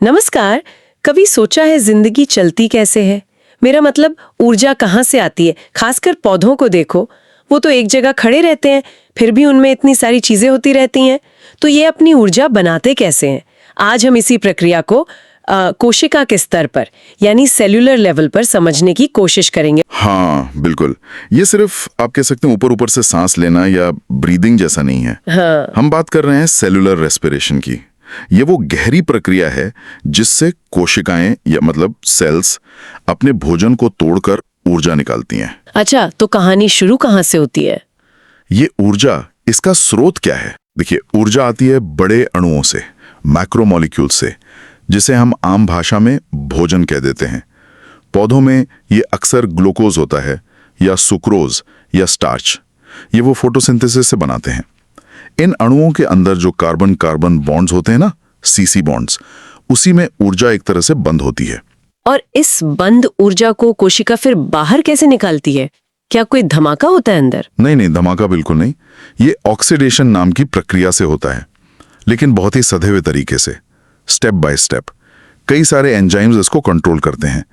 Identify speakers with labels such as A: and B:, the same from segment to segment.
A: नमस्कार। कभी सोचा है जिंदगी चलती कैसे है? मेरा मतलब ऊर्जा कहाँ से आती है? खासकर पौधों को देखो, वो तो एक जगह खड़े रहते हैं, फिर भी उनमें इतनी सारी चीजें होती रहती हैं। तो ये अपनी ऊर्जा बनाते कैसे हैं? आज हम इसी प्रक्रिया को कोशिका के स्तर पर यानी सेल्यूलर लेवल पर समझने की कोशिश करेंगे।
B: हाँ बिल्कुल। ये सिर्फ आप कह सकते हैं ऊपर ऊपर से सांस लेना या ब्रीदिंग जैसा नहीं है।
A: हाँ।
B: हम बात कर रहे हैं सेल्यूलर रेस्पिरेशन की। ये वो गहरी प्रक्रिया है जिससे कोशिकाएं या मतलब सेल्स अपने भोजन को तोड़कर ऊर्जा निकालती हैं।
A: अच्छा, तो कहानी शुरू कहाँ से होती है?
B: ये ऊर्जा, इसका स्रोत क्या है? देखिए, ऊर्जा आती है बड़े अणुओं से, मैक्रोमोलिक्यूल से, जिसे हम आम भाषा में भोजन कह देते हैं। पौधों में ये अक्सर ग्लूकोज होता है या सुक्रोज या स्टार्च। ये वो फोटोसिंथेसिस से बनाते हैं। इन अणुओं के अंदर जो कार्बन कार्बन बॉन्ड्स होते हैं ना, सीसी बॉन्ड्स, उसी में ऊर्जा एक तरह से बंद होती है।
A: और इस बंद ऊर्जा को कोशिका फिर बाहर कैसे निकालती है? क्या कोई धमाका होता है अंदर?
B: नहीं, धमाका बिल्कुल नहीं। ये ऑक्सीडेशन नाम की प्रक्रिया से होता है, लेकिन बहुत ही सधे हुए तरीके से, स्टेप बाय स्टेप। कई सारे एंजाइम्स इसको कंट्रोल करते हैं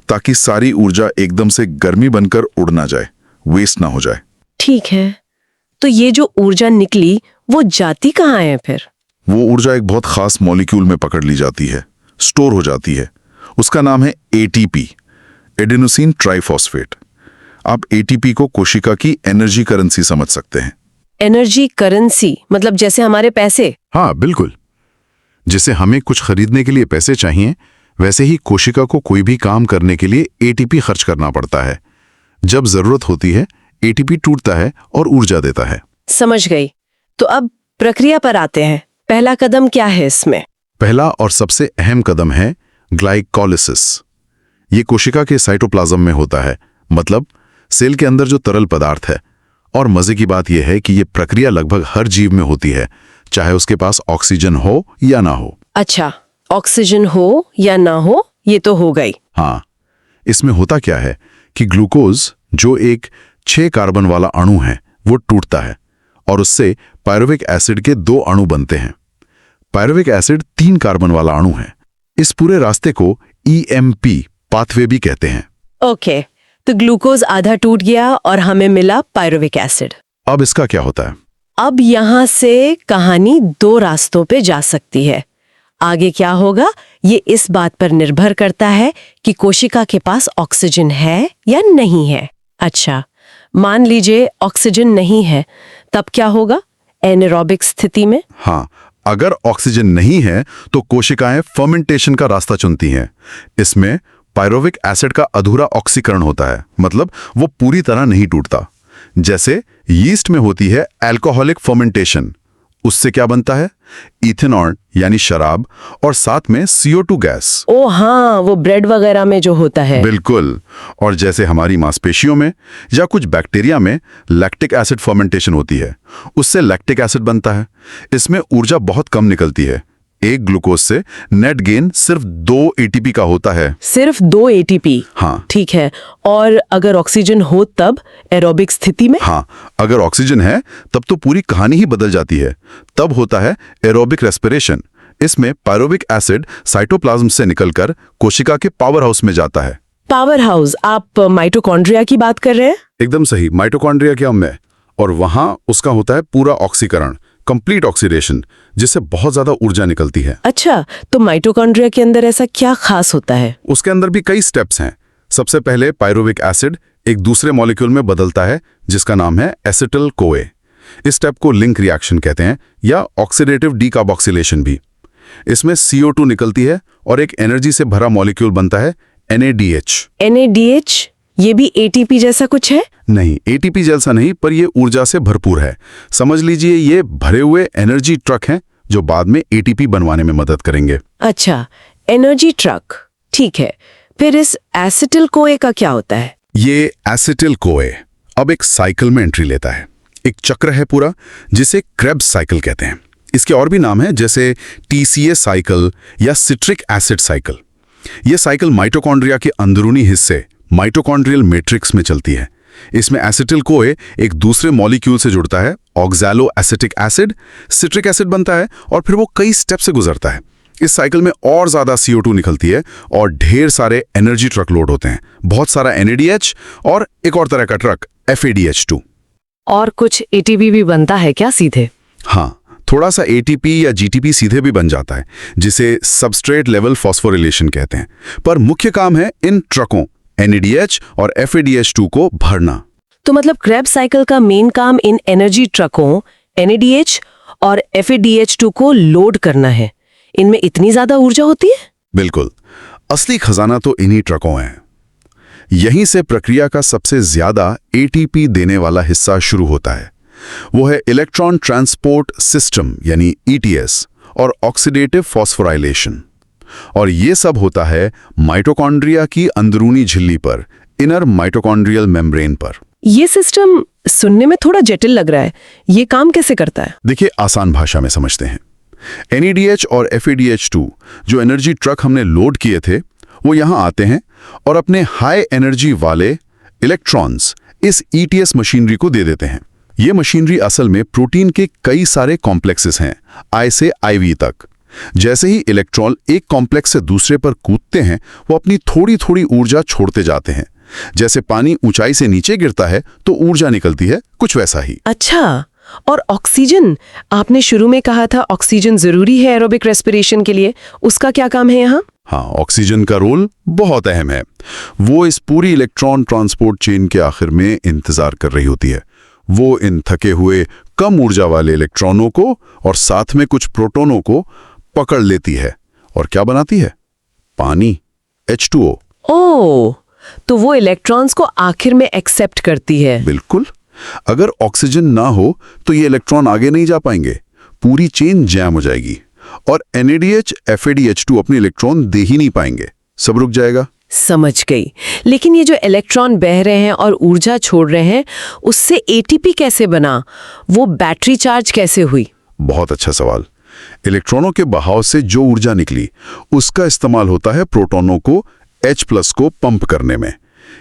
B: ताकि सारी ऊर्जा एकदम से गर्मी बनकर उड़ ना जाए, वेस्ट ना हो जाए।
A: ठीक है, तो ये जो ऊर्जा निकली वो जाती कहाँ है फिर?
B: वो ऊर्जा एक बहुत खास मॉलिक्यूल में पकड़ ली जाती है, स्टोर हो जाती है। उसका नाम है एटीपी, एडेनोसिन ट्राइफॉस्फेट। आप एटीपी को कोशिका की एनर्जी करेंसी समझ सकते हैं।
A: एनर्जी करेंसी मतलब जैसे हमारे पैसे?
C: हाँ बिल्कुल। जिसे हमें कुछ खरीदने के लिए पैसे चाहिए, वैसे ही कोशिका को कोई भी काम करने के लिए एटीपी खर्च करना पड़ता है। जब जरूरत होती है, एटीपी टूटता है और ऊर्जा देता है।
A: समझ गई। तो अब प्रक्रिया पर आते हैं। पहला कदम क्या है इसमें?
C: पहला और सबसे अहम कदम है ग्लाइकोलिसिस। ये कोशिका के साइटोप्लाज्म में होता है, मतलब सेल के अंदर जो तरल पदार्थ है। और मजे की बात यह है कि ये प्रक्रिया लगभग हर जीव में होती है, चाहे उसके पास ऑक्सीजन हो या ना हो।
A: अच्छा, ऑक्सीजन हो या ना हो, ये तो हो गई।
C: हाँ, इसमें होता क्या है कि ग्लूकोज, जो एक 6 कार्बन वाला अणु है, वो टूटता है और उससे पायरुविक एसिड के 2 अणु बनते हैं। पायरुविक एसिड 3 कार्बन वाला अणु है। इस पूरे रास्ते को ईएमपी पाथवे भी कहते हैं।
A: ओके, तो ग्लूकोज आधा टूट गया और हमें मिला पायरुविक एसिड।
C: अब इसका क्या होता है?
A: अब यहाँ से कहानी 2 रास्तों पे जा सकती है। आगे क्या होगा ये इस बात पर निर्भर करता है कि कोशिका के पास ऑक्सीजन है या नहीं है। अच्छा, मान लीजिए ऑक्सीजन नहीं है, तब क्या होगा एनारोबिक स्थिति में?
C: हाँ, अगर ऑक्सीजन नहीं है तो कोशिकाएं फर्मेंटेशन का रास्ता चुनती हैं। इसमें पायरुविक एसिड का अधूरा ऑक्सीकरण होता है, मतलब वो पूरी तरह नहीं टूटता। जैसे यीस्ट में होती है अल्कोहलिक फर्मेंटेशन। उससे क्या बनता है? इथेनॉल यानी शराब, और साथ में CO2 गैस।
A: ओ हाँ, वो ब्रेड वगैरह में जो होता है।
C: बिल्कुल। और जैसे हमारी मांसपेशियों में या कुछ बैक्टीरिया में लैक्टिक एसिड फर्मेंटेशन होती है, उससे लैक्टिक एसिड बनता है। इसमें ऊर्जा बहुत कम निकलती है। एक ग्लूकोज से नेट गेन सिर्फ 2 एटीपी का होता है।
A: सिर्फ 2 एटीपी?
C: हाँ।
A: ठीक है। और अगर ऑक्सीजन हो तब एरोबिक स्थिति में?
C: हाँ, अगर ऑक्सीजन है तब तो पूरी कहानी ही बदल जाती है। तब होता है एरोबिक रेस्पिरेशन। इसमें पायरुविक एसिड साइटोप्लाज्म से निकलकर कोशिका के पावर हाउस में जाता है।
A: Power house? आप माइटोकॉन्ड्रिया की बात कर रहे हैं?
C: एकदम सही, माइटोकॉन्ड्रिया के अंग में। और वहां उसका होता है पूरा ऑक्सीकरण, कंप्लीट ऑक्सीडेशन, जिससे बहुत ज्यादा ऊर्जा निकलती है।
A: अच्छा, तो माइटोकॉन्ड्रिया के अंदर ऐसा क्या खास होता है?
C: उसके अंदर भी कई स्टेप्स हैं। सबसे पहले पायरुविक एसिड एक दूसरे मॉलिक्यूल में बदलता है, जिसका नाम है एसिटिल कोए। इस स्टेप को लिंक रिएक्शन कहते हैं या ऑक्सीडेटिव डीकार्बोक्सिलेशन भी। इसमें CO2 निकलती है और एक एनर्जी से भरा मॉलिक्यूल बनता है NADH।
A: NADH? ये भी ATP जैसा कुछ है?
C: नहीं, ATP जैसा नहीं, पर ये ऊर्जा से भरपूर है। समझ लीजिए ये भरे हुए एनर्जी ट्रक हैं जो बाद में ATP बनवाने में मदद करेंगे।
A: अच्छा, एनर्जी ट्रक, ठीक है। फिर इस एसिटिल कोए का क्या होता है?
C: ये एसिटिल कोए अब एक साइकिल में एंट्री लेता है। एक चक्र है पूरा, जिसे क्रेब्स साइकिल कहते हैं। इसके और भी नाम हैं, जैसे TCA साइकिल या सिट्रिक एसिड साइकिल। ये साइकिल माइटोकॉन्ड्रिया के अंदरूनी हिस्से माइटोकॉन्ड्रियल मैट्रिक्स में चलती है। इसमें एसिटिल कोए एक दूसरे मॉलिक्यूल से जुड़ता है, oxalo acetic acid, citric acid बनता है और फिर वो कई स्टेप से गुजरता है। इस साइकिल में और ज्यादा CO2 निकलती है और ढेर सारे एनर्जी ट्रक लोड होते हैं, बहुत सारा NADH और एक और तरह का ट्रक FADH2।
A: और कुछ ATP भी बनता है क्या सीधे?
C: हाँ, थोड़ा सा ATP या GTP सीधे भी बन जाता है, जिसे सबस्ट्रेट लेवल फॉस्फोरिलेशन कहते हैं। पर मुख्य काम है इन ट्रकों NADH और FADH2 को भरना।
A: तो मतलब Krebs साइकिल का मेन काम इन एनर्जी ट्रकों NADH और FADH2 को लोड करना है। इनमें इतनी ज्यादा ऊर्जा होती है?
C: बिल्कुल, असली खजाना तो इन्हीं ट्रकों है। यहीं से प्रक्रिया का सबसे ज्यादा ATP देने वाला हिस्सा शुरू होता है। वो है इलेक्ट्रॉन ट्रांसपोर्ट सिस्टम यानी ETS और ऑक्सीडेटिव फॉस्फोराइलेशन। और ये सब होता है माइटोकॉन्ड्रिया की अंदरूनी झिल्ली पर, इनर माइटोकॉन्ड्रियल मेम्ब्रेन पर।
A: ये सिस्टम सुनने में थोड़ा जटिल लग रहा है। ये काम कैसे करता है?
C: देखिए, आसान भाषा में समझते हैं। NADH और FADH2 जो एनर्जी ट्रक हमने लोड किए थे, वो यहाँ आते हैं और अपने हाई एनर्जी वाले इलेक्ट्रॉन्स इस ETS मशीनरी को दे देते हैं। ये मशीनरी असल में प्रोटीन के कई सारे कॉम्प्लेक्सेस हैं, I से IV तक। जैसे ही इलेक्ट्रॉन एक कॉम्प्लेक्स से दूसरे पर कूदते हैं, वो अपनी थोड़ी थोड़ी ऊर्जा छोड़ते जाते हैं। जैसे पानी ऊंचाई से नीचे गिरता है तो ऊर्जा निकलती है, कुछ वैसा ही।
A: अच्छा, और ऑक्सीजन, आपने शुरू में कहा था ऑक्सीजन जरूरी है एरोबिक रेस्पिरेशन के लिए, उसका क्या काम है यहाँ?
C: हाँ, ऑक्सीजन का रोल बहुत अहम है। वो इस पूरी इलेक्ट्रॉन ट्रांसपोर्ट चेन के आखिर में इंतजार कर रही होती है। वो इन थके हुए कम ऊर्जा वाले इलेक्ट्रॉनों को और साथ में कुछ प्रोटॉनों को पकड़ लेती है और क्या बनाती है? पानी, H2O।
A: ओह, तो वो इलेक्ट्रॉन्स को आखिर में एक्सेप्ट करती है।
C: बिल्कुल, अगर ऑक्सीजन ना हो तो ये इलेक्ट्रॉन आगे नहीं जा पाएंगे, पूरी चेन जैम हो जाएगी और NADH, FADH2 अपने इलेक्ट्रॉन दे ही नहीं पाएंगे, सब रुक जाएगा।
A: समझ गई। लेकिन ये जो इलेक्ट्रॉन बह रहे हैं और ऊर्जा छोड़ रहे हैं, उससे ATP कैसे बना? वो बैटरी चार्ज कैसे हुई?
C: बहुत अच्छा सवाल। इलेक्ट्रॉनों के बहाव से जो ऊर्जा निकली, उसका इस्तेमाल होता है प्रोटॉनों को H+ को पंप करने में।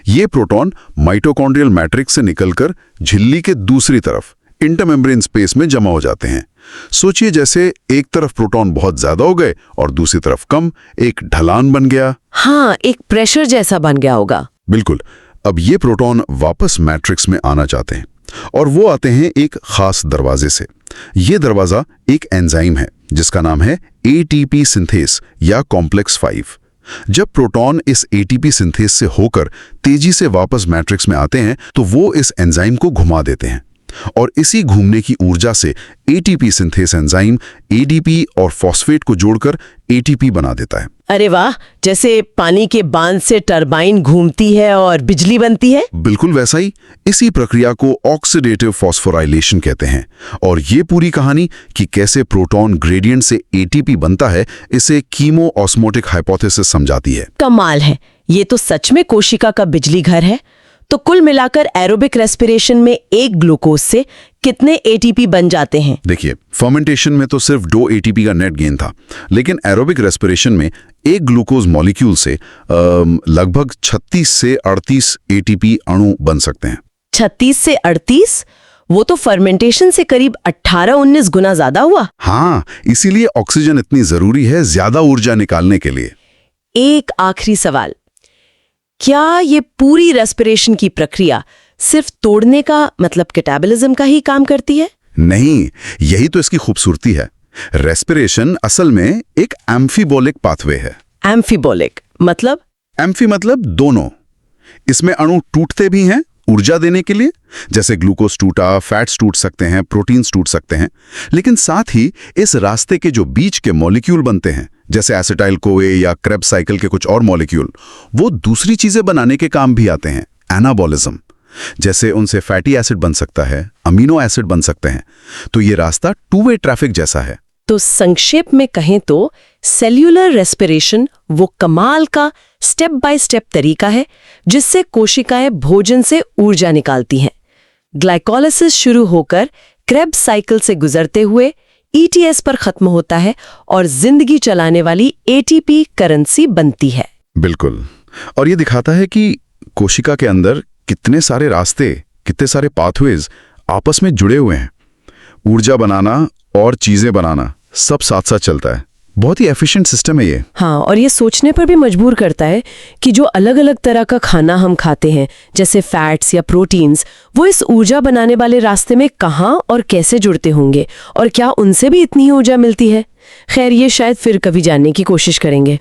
C: ये प्रोटॉन माइटोकॉन्ड्रियल मैट्रिक्स से निकलकर झिल्ली के दूसरी तरफ इंटरमेम्ब्रेन स्पेस में जमा हो जाते हैं। सोचिए जैसे एक तरफ प्रोटॉन बहुत ज्यादा हो गए और दूसरी तरफ कम, एक ढलान बन गया।
A: हाँ, एक प्रेशर जैसा बन गया होगा।
C: बिल्कुल। अब ये प्रोटॉन वापस मैट्रिक्स में आना चाहते हैं और वो आते हैं एक खास दरवाजे से। ये दरवाजा एक एंजाइम है जिसका नाम है ATP सिंथेस या कॉम्प्लेक्स 5। जब प्रोटॉन इस ATP सिंथेस से होकर तेजी से वापस मैट्रिक्स में आते हैं तो वो इस एंजाइम को घुमा देते हैं और इसी घूमने की ऊर्जा से ATP सिंथेस एंजाइम ADP और फॉस्फेट को जोड़कर ATP बना देता है।
A: अरे वाह, जैसे पानी के बांध से टरबाइन घूमती है और बिजली बनती है।
C: बिल्कुल वैसा ही। इसी प्रक्रिया को ऑक्सीडेटिव फॉस्फोराइलेशन कहते हैं और ये पूरी कहानी कि कैसे प्रोटॉन ग्रेडियंट से ATP बनता है, इसे कीमो ऑस्मोटिक हाइपोथेसिस समझाती है।
A: कमाल है, ये तो सच में कोशिका का बिजली घर है। तो कुल मिलाकर एरोबिक रेस्पिरेशन में एक ग्लूकोज से कितने ATP बन जाते हैं?
C: देखिए, फर्मेंटेशन में तो सिर्फ 2 ATP का नेट गेन था, लेकिन एरोबिक रेस्पिरेशन में एक ग्लूकोज मॉलिक्यूल से लगभग 36 से 38 ATP अणु बन सकते हैं।
A: 36 से 38? वो तो फर्मेंटेशन से करीब 18-19 गुना ज्यादा हुआ।
C: हाँ, इसीलिए ऑक्सीजन इतनी जरूरी है ज्यादा ऊर्जा निकालने के लिए।
A: एक आखिरी सवाल, क्या ये पूरी रेस्पिरेशन की प्रक्रिया सिर्फ तोड़ने का मतलब कैटाबॉलिज्म का ही काम करती है?
C: नहीं, यही तो इसकी खूबसूरती है। रेस्पिरेशन असल में एक एम्फीबोलिक पाथवे है।
A: एम्फीबोलिक मतलब?
C: एम्फी मतलब दोनों। इसमें अणु टूटते भी हैं ऊर्जा देने के लिए, जैसे ग्लूकोज टूटा, फैट्स टूट सकते हैं, प्रोटीन्स टूट सकते हैं, लेकिन साथ ही इस रास्ते के जो बीच के मॉलिक्यूल बनते हैं, जैसे एसिटाइल कोए या क्रेब्स साइकिल के कुछ और मॉलिक्यूल, वो दूसरी चीजें बनाने के काम भी आते हैं, एनाबॉलिज्म। जैसे उनसे फैटी एसिड बन सकता है, अमीनो एसिड बन सकते हैं। तो ये रास्ता टू वे ट्रैफिक जैसा है।
A: तो संक्षेप में कहें तो सेल्यूलर रेस्पिरेशन वो कमाल का स्टेप बाय स्टेप तरीका है जिससे कोशिकाएं भोजन से ऊर्जा निकालती हैं। ग्लाइकोलाइसिस शुरू होकर क्रेब्स साइकिल से गुजरते हुए ETS पर खत्म होता है और जिंदगी चलाने वाली ATP करेंसी बनती है।
C: बिल्कुल। और ये दिखाता है कि कोशिका के अंदर कितने सारे रास्ते, कितने सारे पाथवेज आपस में जुड़े हुए हैं। ऊर्जा बनाना और चीजें बनाना सब साथ साथ चलता है, बहुत ही एफिशिएंट सिस्टम है ये।
A: हाँ, और ये सोचने पर भी मजबूर करता है कि जो अलग अलग तरह का खाना हम खाते हैं, जैसे फैट्स या प्रोटीन्स, वो इस ऊर्जा बनाने वाले रास्ते में कहाँ और कैसे जुड़ते होंगे, और क्या उनसे भी इतनी ही ऊर्जा मिलती है। खैर, ये शायद फिर कभी जानने की कोशिश करेंगे।